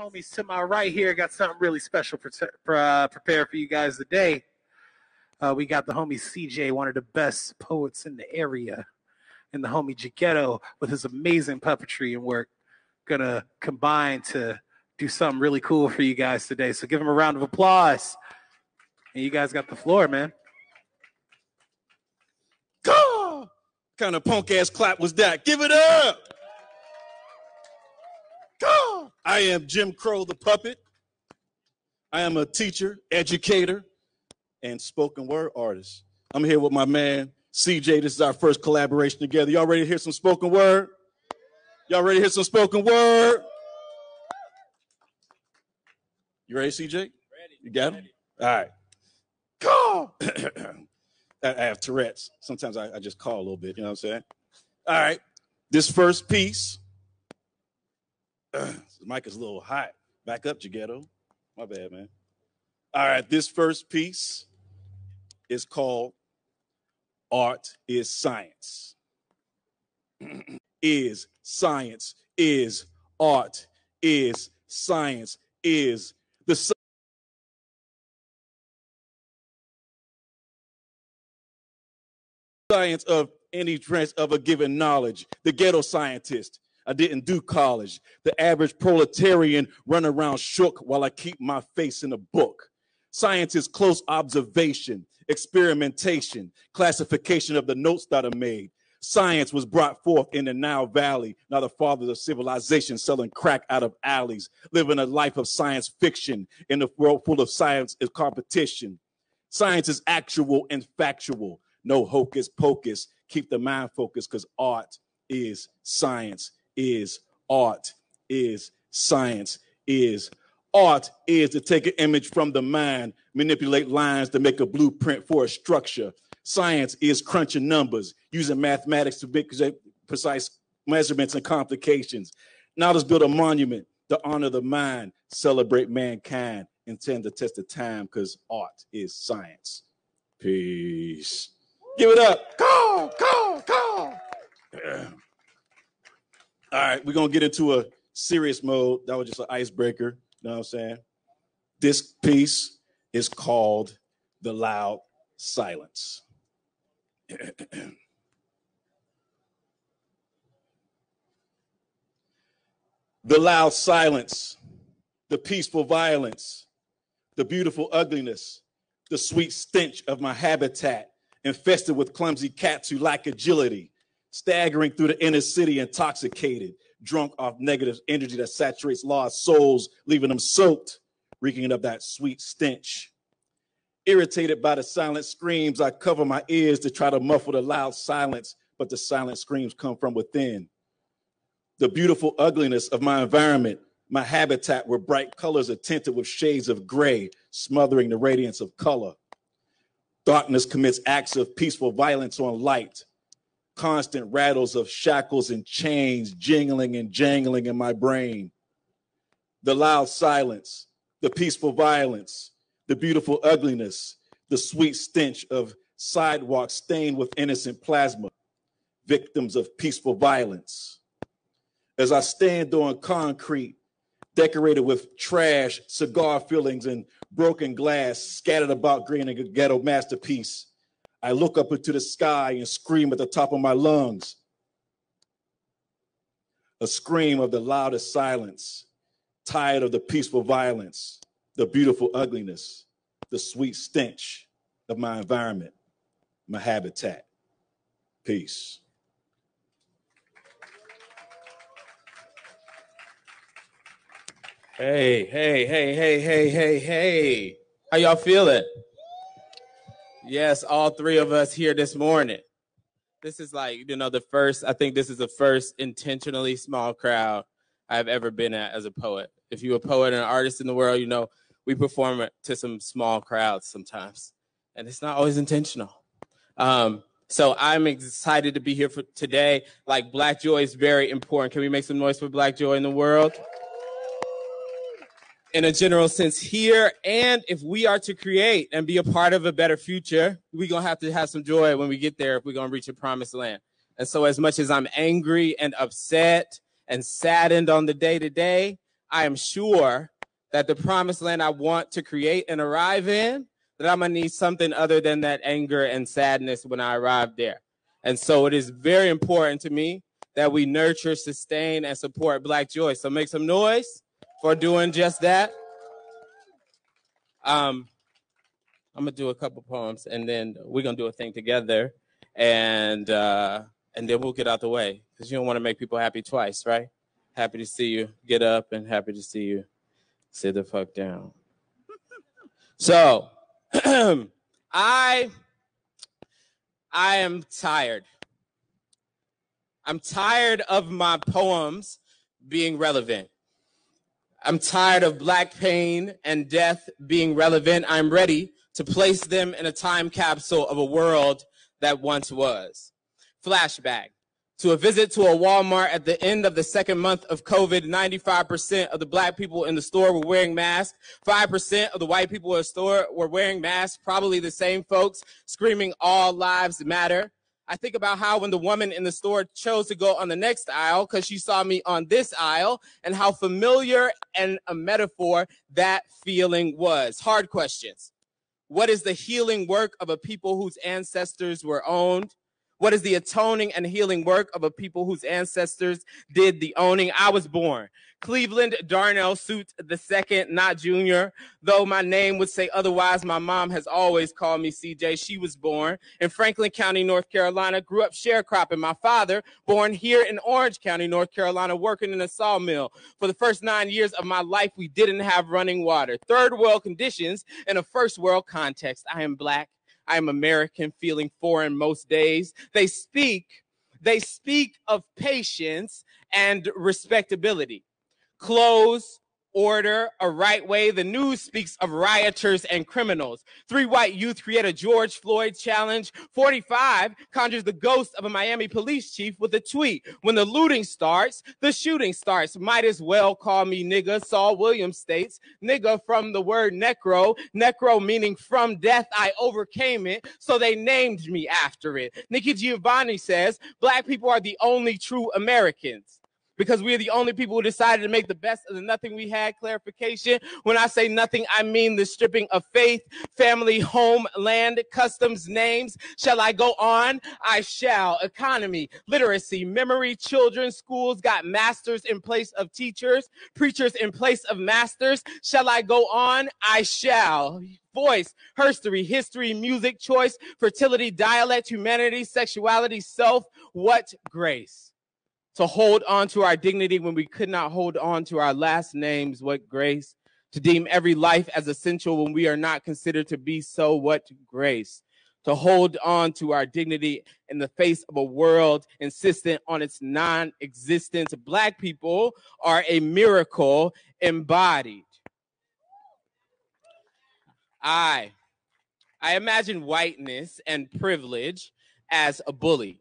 homies to my right here got something really special prepared for you guys today. We got the homie CJ, one of the best poets in the area, and the homie Jeghetto with his amazing puppetry and work, gonna combine to do something really cool for you guys today. So give them a round of applause. And you guys got the floor, man. God! What kind of punk ass clap was that? Give it up! God! I am Jim Crow the Puppet. I am a teacher, educator, and spoken word artist. I'm here with my man CJ. This is our first collaboration together. Y'all ready to hear some spoken word? Y'all ready to hear some spoken word? You ready, CJ? Ready. You got it? All right. Call. I have Tourette's. Sometimes I just call a little bit, you know what I'm saying? All right. This first piece. The mic is a little hot. Back up, Jeghetto. My bad, man. All right. This first piece is called Art is Science. Is science, is art, is science, is the science of any trance of a given knowledge. The ghetto scientist. I didn't do college. The average proletarian run around shook while I keep my face in a book. Science is close observation, experimentation, classification of the notes that are made. Science was brought forth in the Nile Valley. Now the fathers of civilization selling crack out of alleys, living a life of science fiction in a world full of science is competition. Science is actual and factual. No hocus pocus. Keep the mind focused because art is science, is art, is science, is art is to take an image from the mind, manipulate lines to make a blueprint for a structure. Science is crunching numbers, using mathematics to make precise measurements and complications. Now let's build a monument to honor the mind, celebrate mankind, intend to test the time because art is science. Peace. Give it up. Call. All right, we're going to get into a serious mode. That was just an icebreaker. You know what I'm saying? This piece is called The Loud Silence. The loud silence, the peaceful violence, the beautiful ugliness, the sweet stench of my habitat, infested with clumsy cats who lack agility, staggering through the inner city intoxicated, drunk off negative energy that saturates lost souls, leaving them soaked, reeking of that sweet stench. Irritated by the silent screams, I cover my ears to try to muffle the loud silence, but the silent screams come from within. The beautiful ugliness of my environment, my habitat where bright colors are tinted with shades of gray, smothering the radiance of color. Darkness commits acts of peaceful violence on light. Constant rattles of shackles and chains jingling and jangling in my brain. The loud silence, the peaceful violence, the beautiful ugliness, the sweet stench of sidewalks stained with innocent plasma, victims of peaceful violence. As I stand on concrete, decorated with trash, cigar fillings, and broken glass scattered about creating a ghetto masterpiece, I look up into the sky and scream at the top of my lungs. A scream of the loudest silence, tired of the peaceful violence, the beautiful ugliness, the sweet stench of my environment, my habitat. Peace. Hey. How y'all feeling? Yes, all three of us here this morning. This is like, I think this is the first intentionally small crowd I've ever been at as a poet. If you're a poet and an artist in the world, we perform to some small crowds sometimes, and it's not always intentional. So I'm excited to be here for today. Like, Black joy is very important. Can we make some noise for Black joy in the world? In a general sense here, and if we are to create and be a part of a better future, we're going to have some joy when we get there if we're going to reach a promised land. And so as much as I'm angry and upset and saddened on the day-to-day, I am sure that the promised land I want to create and arrive in, that I'm going to need something other than that anger and sadness when I arrive there. And so it is very important to me that we nurture, sustain, and support Black joy. So make some noise for doing just that. I'm going to do a couple poems, and then we're going to do a thing together, and then we'll get out the way, because you don't want to make people happy twice, right? Happy to see you get up, and happy to see you sit the fuck down. So, I am tired. I'm tired of my poems being relevant. I'm tired of Black pain and death being relevant. I'm ready to place them in a time capsule of a world that once was. Flashback to a visit to a Walmart at the end of the second month of COVID. 95% of the Black people in the store were wearing masks. 5% of the white people in the store were wearing masks, probably the same folks screaming all lives matter. I think about how when the woman in the store chose to go on the next aisle because she saw me on this aisle, and how familiar and a metaphor that feeling was. Hard questions. What is the healing work of a people whose ancestors were owned? What is the atoning and healing work of a people whose ancestors did the owning? I was born Cleveland Darnell Suit II, not Junior. Though my name would say otherwise, my mom has always called me CJ. She was born in Franklin County, North Carolina, grew up sharecropping. My father, born here in Orange County, North Carolina, working in a sawmill. For the first 9 years of my life, we didn't have running water. Third world conditions in a first world context. I am Black. I am American, feeling foreign most days. They speak of patience and respectability. Close, order, a right way. The news speaks of rioters and criminals. 3 white youth create a George Floyd challenge. 45 conjures the ghost of a Miami police chief with a tweet. When the looting starts, the shooting starts. Might as well call me nigga. Saul Williams states, nigga from the word necro. Necro meaning from death, I overcame it, so they named me after it. Nikki Giovanni says, Black people are the only true Americans, because we are the only people who decided to make the best of the nothing we had. Clarification, when I say nothing, I mean the stripping of faith, family, home, land, customs, names. Shall I go on? I shall. Economy, literacy, memory, children, schools got masters in place of teachers, preachers in place of masters. Shall I go on? I shall. Voice, herstory, history, music, choice, fertility, dialect, humanity, sexuality, self. What grace to hold on to our dignity when we could not hold on to our last names. What grace to deem every life as essential when we are not considered to be so. What grace to hold on to our dignity in the face of a world insistent on its non-existence. Black people are a miracle embodied. I imagine whiteness and privilege as a bully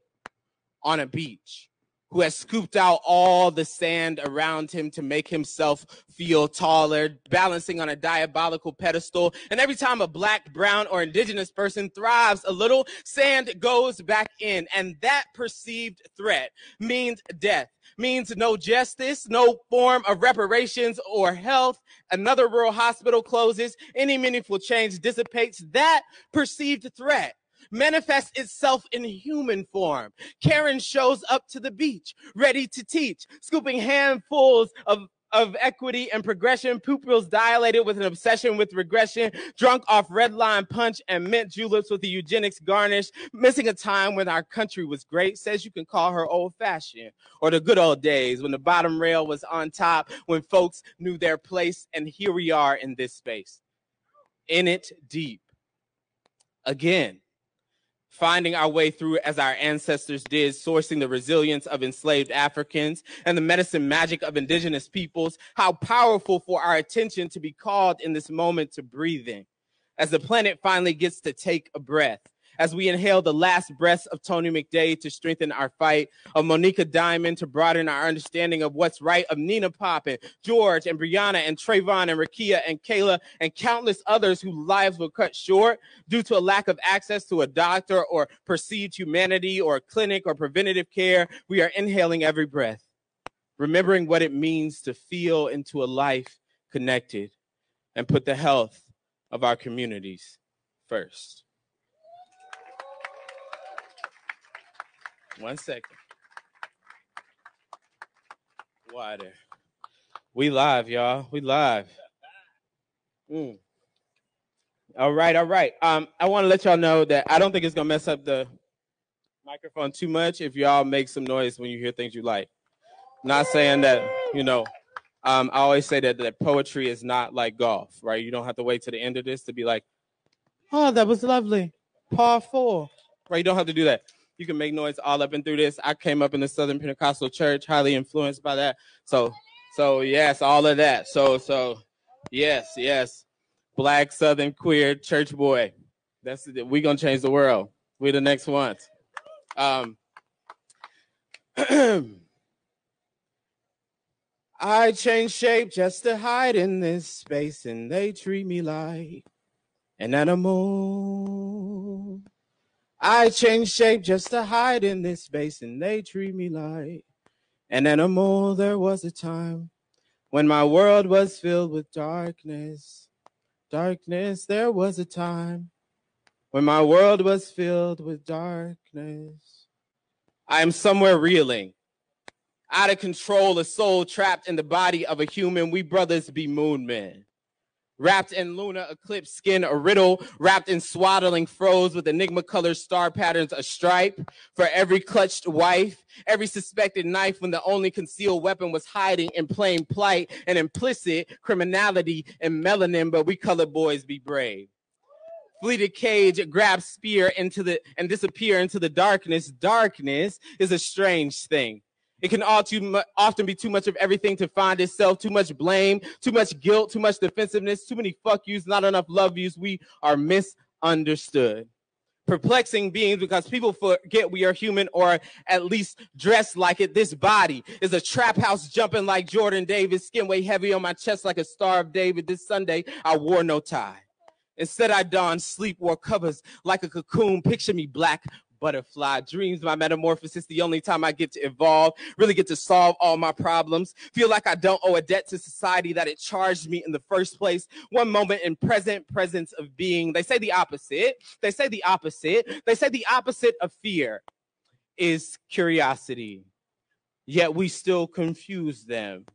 on a beach who has scooped out all the sand around him to make himself feel taller, balancing on a diabolical pedestal. And every time a Black, brown, or indigenous person thrives a little, sand goes back in. And that perceived threat means death, means no justice, no form of reparations or health. Another rural hospital closes. Any meaningful change dissipates. That perceived threat manifests itself in human form. Karen shows up to the beach, ready to teach, scooping handfuls of equity and progression, pupils dilated with an obsession with regression, drunk off red line punch and mint juleps with the eugenics garnish, missing a time when our country was great, says you can call her old-fashioned, or the good old days when the bottom rail was on top, when folks knew their place, and here we are in this space, in it deep, again, finding our way through as our ancestors did, sourcing the resilience of enslaved Africans and the medicine magic of indigenous peoples. How powerful for our attention to be called in this moment to breathing, as the planet finally gets to take a breath, as we inhale the last breaths of Tony McDade to strengthen our fight, of Monica Diamond to broaden our understanding of what's right, of Nina Poppin, George and Brianna and Trayvon and Rakia and Kayla and countless others whose lives were cut short due to a lack of access to a doctor or perceived humanity or clinic or preventative care. We are inhaling every breath, remembering what it means to feel into a life connected and put the health of our communities first. 1 second. Water. We live, y'all. We live. All right. I want to let y'all know that I don't think it's going to mess up the microphone too much if y'all make some noise when you hear things you like. Not saying that, I always say that poetry is not like golf, right? You don't have to wait to the end of this to be like, oh, that was lovely. Par 4. Right? You don't have to do that. You can make noise all up and through this. I came up in the Southern Pentecostal Church, highly influenced by that. So yes, all of that. So yes. Black, Southern, queer, church boy. We're going to change the world. We're the next ones. I change shape just to hide in this space, and they treat me like an animal. I change shape just to hide in this space, and they treat me like an animal. There was a time when my world was filled with darkness. Darkness, there was a time when my world was filled with darkness. I am somewhere reeling, out of control, a soul trapped in the body of a human. We brothers be moon men. Wrapped in lunar eclipse skin, a riddle, wrapped in swaddling froze with enigma-colored star patterns, a stripe for every clutched wife, every suspected knife when the only concealed weapon was hiding in plain plight and implicit criminality and melanin, but we colored boys be brave. Fleeted cage, grab spear and disappear into the darkness. Darkness is a strange thing. It can often be too much of everything to find itself, too much blame, too much guilt, too much defensiveness, too many fuck yous, not enough love yous. We are misunderstood. Perplexing beings because people forget we are human or at least dress like it. This body is a trap house jumping like Jordan Davis, skin weight heavy on my chest like a Star of David. This Sunday, I wore no tie. Instead, I donned sleep, wore covers like a cocoon. Picture me black butterfly. Dreams, my metamorphosis, the only time I get to evolve, really get to solve all my problems. Feel like I don't owe a debt to society that it charged me in the first place. One moment in presence of being. They say the opposite. They say the opposite of fear is curiosity. Yet we still confuse them.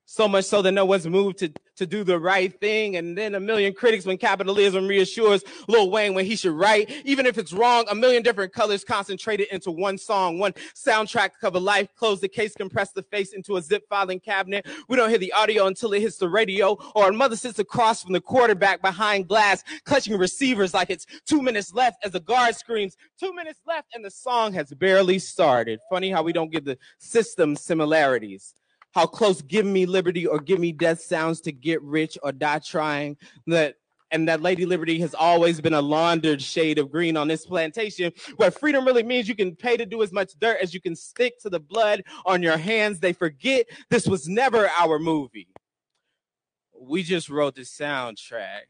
So much so that no one's moved to do the right thing. And then a million critics when capitalism reassures Lil Wayne when he should write. Even if it's wrong, a million different colors concentrated into one song, one soundtrack cover life. Close the case, compress the face into a zip filing cabinet. We don't hear the audio until it hits the radio. Or our mother sits across from the quarterback behind glass, clutching receivers like it's 2 minutes left as the guard screams, 2 minutes left, and the song has barely started. Funny how we don't give the system similarities. How close give me liberty or give me death sounds to get rich or die trying. That Lady Liberty has always been a laundered shade of green on this plantation where freedom really means you can pay to do as much dirt as you can stick to the blood on your hands. They forget this was never our movie. We just wrote the soundtrack.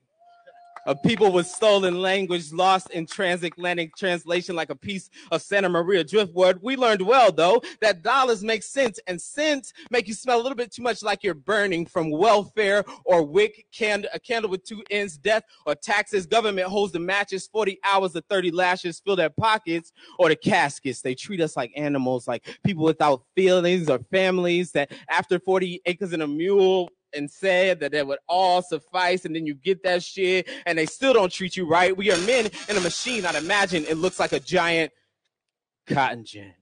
Of people with stolen language lost in transatlantic translation like a piece of Santa Maria driftwood. We learned well, though, that dollars make sense, and cents make you smell a little bit too much like you're burning from welfare or wick, a candle with 2 ends, death or taxes. Government holds the matches, 40 hours of 30 lashes, fill their pockets or the caskets. They treat us like animals, like people without feelings or families that after 40 acres and a mule and said that would all suffice, and then you get that shit and they still don't treat you right. We are men in a machine. I'd imagine it looks like a giant cotton gin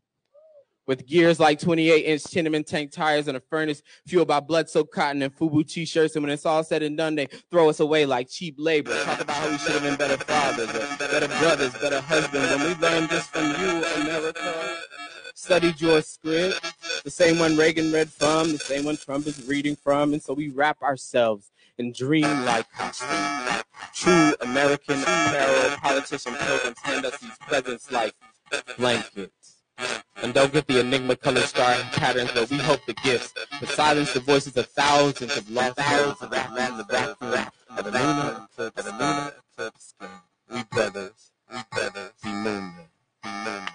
with gears like 28-inch Tenement tank tires and a furnace fueled by blood-soaked cotton and FUBU t-shirts. And when it's all said and done, they throw us away like cheap labor. Talk about how we should have been better fathers, or better brothers, better husbands. And we learned this from you, America. Studied your script, the same one Reagan read from, the same one Trump is reading from. And so we wrap ourselves in dream-like costumes. True American apparel, politician pilgrims hand us these presents like blankets. And don't get the enigma colored star patterns, but we hope the gifts to silence the voices of thousands of lost souls of rap in the backroom of the lunar eclipse. We brothers, be moon men.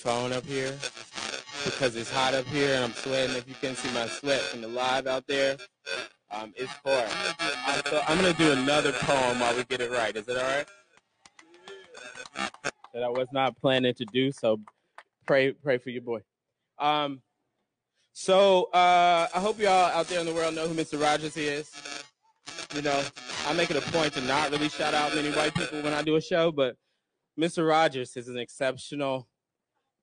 phone up here because it's hot up here and I'm sweating. If you can see my sweat from the live out there, it's pouring. So I'm going to do another poem while we get it right. Is it all right? That I was not planning to do, so pray for your boy. So I hope y'all out there in the world know who Mr. Rogers is. You know, I make it a point to not really shout out many white people when I do a show, but Mr. Rogers is an exceptional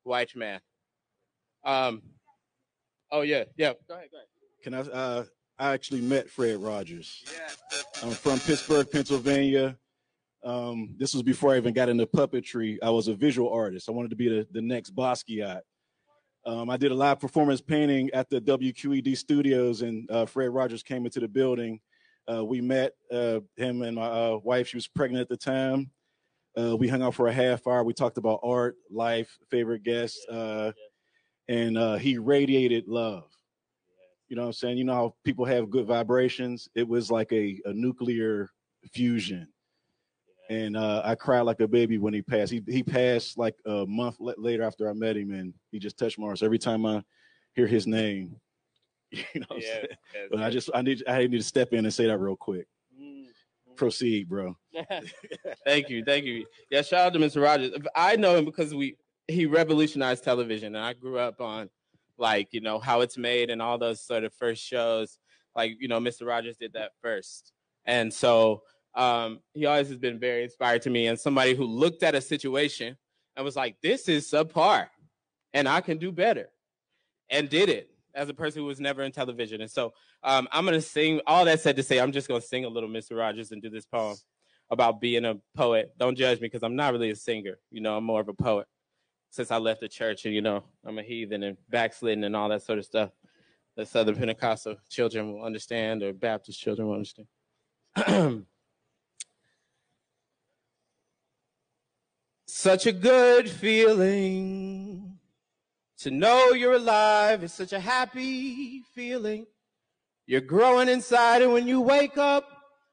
white man. Oh yeah. Go ahead. Can I actually met Fred Rogers. Yeah. I'm from Pittsburgh, Pennsylvania. This was before I even got into puppetry. I was a visual artist. I wanted to be the next Basquiat. I did a live performance painting at the WQED studios, and Fred Rogers came into the building. We met, him and my wife. She was pregnant at the time. We hung out for a half hour. We talked about art, life, favorite guests, and he radiated love. You know what I'm saying? You know how people have good vibrations? It was like a nuclear fusion. And I cried like a baby when he passed. He passed like a month later after I met him, and he just touched my heart. So every time I hear his name, you know what I'm saying? But I need to step in and say that real quick. Proceed, bro. Thank you. Yeah, shout out to Mr. Rogers. I know him because he revolutionized television, and I grew up on how it's made and all those sort of first shows. Mr. Rogers did that first, and so he always has been very inspired to me, and somebody who looked at a situation and was like, "This is subpar, and I can do better," and did it. As a person who was never in television. And so I'm going to sing, all that said to say, I'm just going to sing a little Mr. Rogers and do this poem about being a poet. Don't judge me because I'm not really a singer. I'm more of a poet since I left the church and, I'm a heathen and backslidden and all that sort of stuff that Southern Pentecostal children will understand or Baptist children will understand. Such a good feeling. To know you're alive is such a happy feeling. You're growing inside, and when you wake up,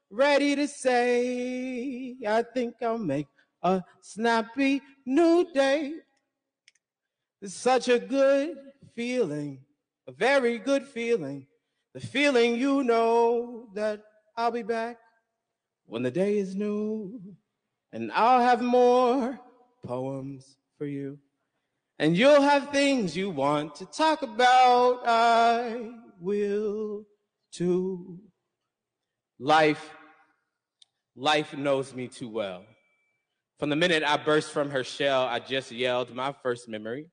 ready to say, I think I'll make a snappy new day. It's such a good feeling, a very good feeling. The feeling that I'll be back when the day is new, and I'll have more poems for you. And you'll have things you want to talk about. I will too. Life knows me too well. From the minute I burst from her shell, I just yelled. My first memory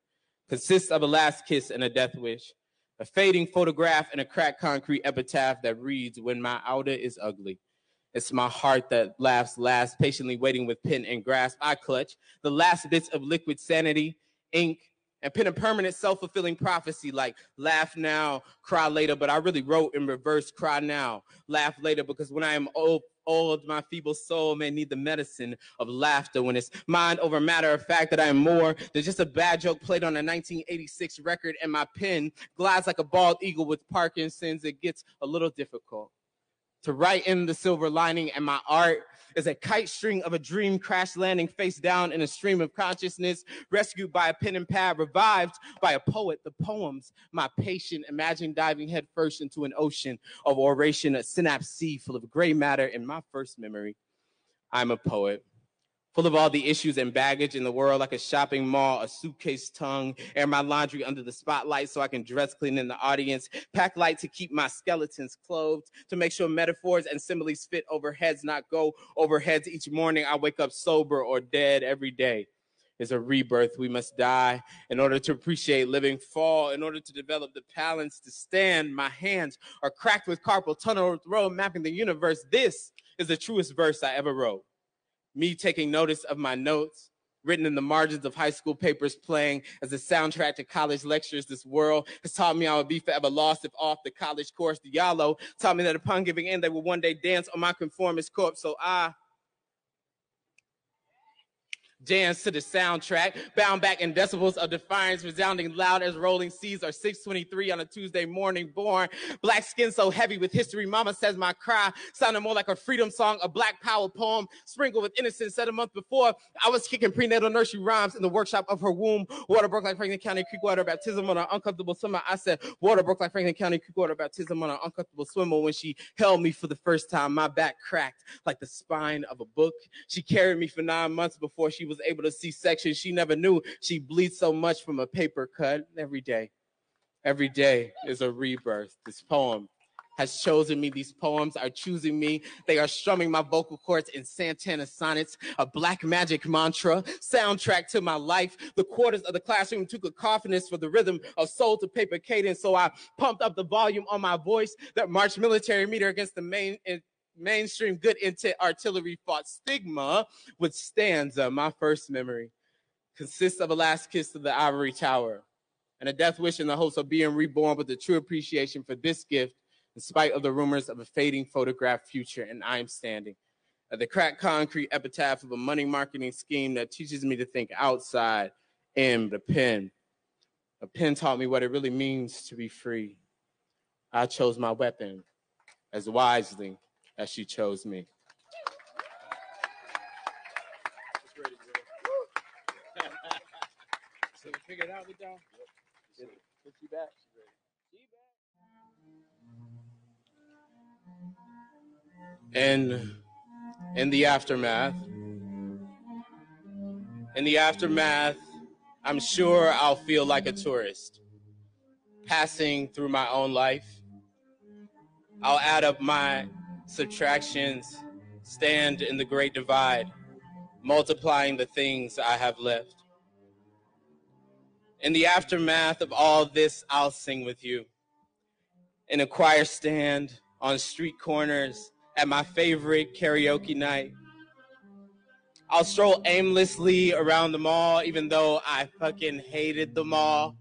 consists of a last kiss and a death wish, a fading photograph and a cracked concrete epitaph that reads, when my outer is ugly. It's my heart that laughs last, patiently waiting with pen and grasp. I clutch the last bits of liquid sanity, ink, and pen a permanent self-fulfilling prophecy like laugh now, cry later. But I really wrote in reverse, cry now, laugh later, because when I am old, my feeble soul may need the medicine of laughter when it's mind over matter of fact that I am more than just a bad joke played on a 1986 record, and my pen glides like a bald eagle with Parkinson's. It gets a little difficult to write in the silver lining, and my art is a kite string of a dream crash landing face down in a stream of consciousness, rescued by a pen and pad, revived by a poet. The poems, my patient, imagine diving headfirst into an ocean of oration, a synapse sea full of gray matter. In my first memory, I'm a poet. Full of all the issues and baggage in the world, like a shopping mall, a suitcase tongue, air my laundry under the spotlight so I can dress clean in the audience, pack light to keep my skeletons clothed, to make sure metaphors and similes fit over heads, not go over heads. Each morning I wake up sober or dead. Every day is a rebirth. We must die in order to appreciate living, fall in order to develop the balance to stand. My hands are cracked with carpal tunnel road mapping the universe. This is the truest verse I ever wrote. Me taking notice of my notes, written in the margins of high school papers, playing as a soundtrack to college lectures. This world has taught me I would be forever lost if off the college course. Diallo taught me that upon giving in, they would one day dance on my conformist corpse. So I Dance to the soundtrack, bound back in decibels of defiance, resounding loud as rolling seas are 6:23 on a Tuesday morning, born. Black skin so heavy with history, mama says my cry sounded more like a freedom song, a black power poem, sprinkled with innocence. Said a month before, I was kicking prenatal nursery rhymes in the workshop of her womb. Water broke like Franklin County Creek water, baptism on an uncomfortable swimmer. I said, water broke like Franklin County Creek water, baptism on an uncomfortable swimmer. When she held me for the first time, my back cracked like the spine of a book. She carried me for 9 months before she was able to C-section. She never knew she bleeds so much from a paper cut. Every day is a rebirth. This poem has chosen me. These poems are choosing me. They are strumming my vocal cords in Santana sonnets, a black magic mantra, soundtrack to my life. The quarters of the classroom took a cacophonous for the rhythm of soul to paper cadence. So I pumped up the volume on my voice that marched military meter against the mainstream good intent artillery fought stigma with stanza. My first memory consists of a last kiss to the ivory tower and a death wish in the hopes of being reborn with a true appreciation for this gift in spite of the rumors of a fading photograph future. And I am standing at the cracked concrete epitaph of a money marketing scheme that teaches me to think outside in the pen. A pen taught me what it really means to be free. I chose my weapon as wisely as she chose me. So we figured out with y'all. Put you back. And in the aftermath, I'm sure I'll feel like a tourist passing through my own life. I'll add up my subtractions, stand in the great divide, multiplying the things I have left. In the aftermath of all this, I'll sing with you. In a choir stand, on street corners, at my favorite karaoke night. I'll stroll aimlessly around the mall, even though I fucking hated the mall.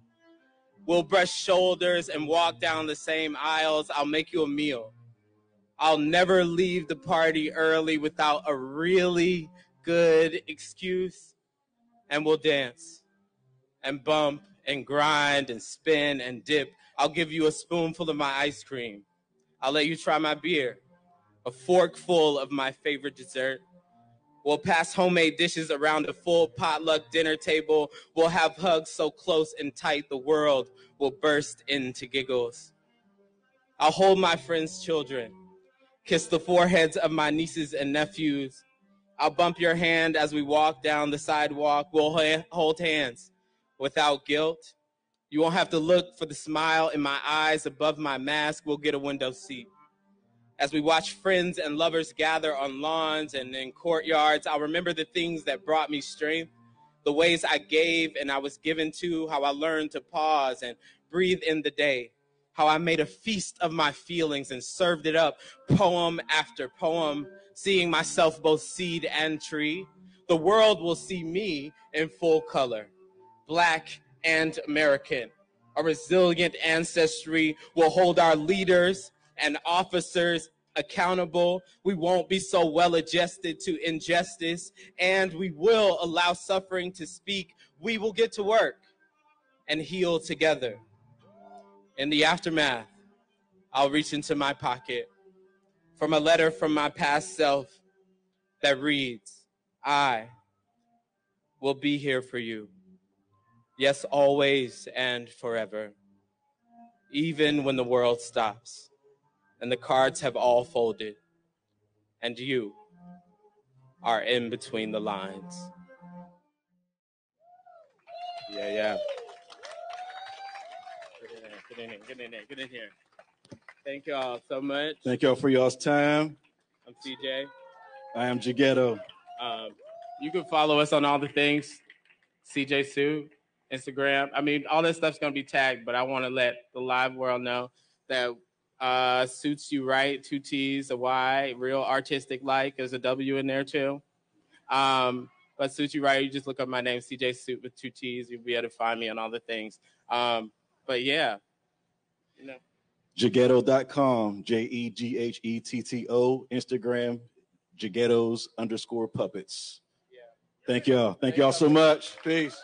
We'll brush shoulders and walk down the same aisles. I'll make you a meal. I'll never leave the party early without a really good excuse. And we'll dance and bump and grind and spin and dip. I'll give you a spoonful of my ice cream. I'll let you try my beer, a forkful of my favorite dessert. We'll pass homemade dishes around a full potluck dinner table. We'll have hugs so close and tight the world will burst into giggles. I'll hold my friends' children, kiss the foreheads of my nieces and nephews. I'll bump your hand as we walk down the sidewalk. We'll hold hands without guilt. You won't have to look for the smile in my eyes above my mask. We'll get a window seat. As we watch friends and lovers gather on lawns and in courtyards, I'll remember the things that brought me strength, the ways I gave and I was given to, how I learned to pause and breathe in the day, how I made a feast of my feelings and served it up poem after poem, seeing myself both seed and tree. The world will see me in full color, Black and American. A resilient ancestry will hold our leaders and officers accountable. We won't be so well adjusted to injustice, and we will allow suffering to speak. We will get to work and heal together. In the aftermath, I'll reach into my pocket from a letter from my past self that reads, I will be here for you. Yes, always and forever. Even when the world stops and the cards have all folded and you are in between the lines. Yeah. Get in here. Thank you all so much. Thank y'all for y'all's time. I'm CJ. I am Jeghetto. You can follow us on all the things. CJ Sue, Instagram. I mean, all this stuff's going to be tagged, but I want to let the live world know that Suits You Right, 2 T's, a Y, real artistic like. There's a W in there too. But Suits You Right, you just look up my name, CJ Suit with 2 T's. You'll be able to find me on all the things. But yeah, you know. Jeghetto.com, Jeghetto, Instagram, Jeghettos_puppets. Thank y'all. Thank y'all so much. Peace.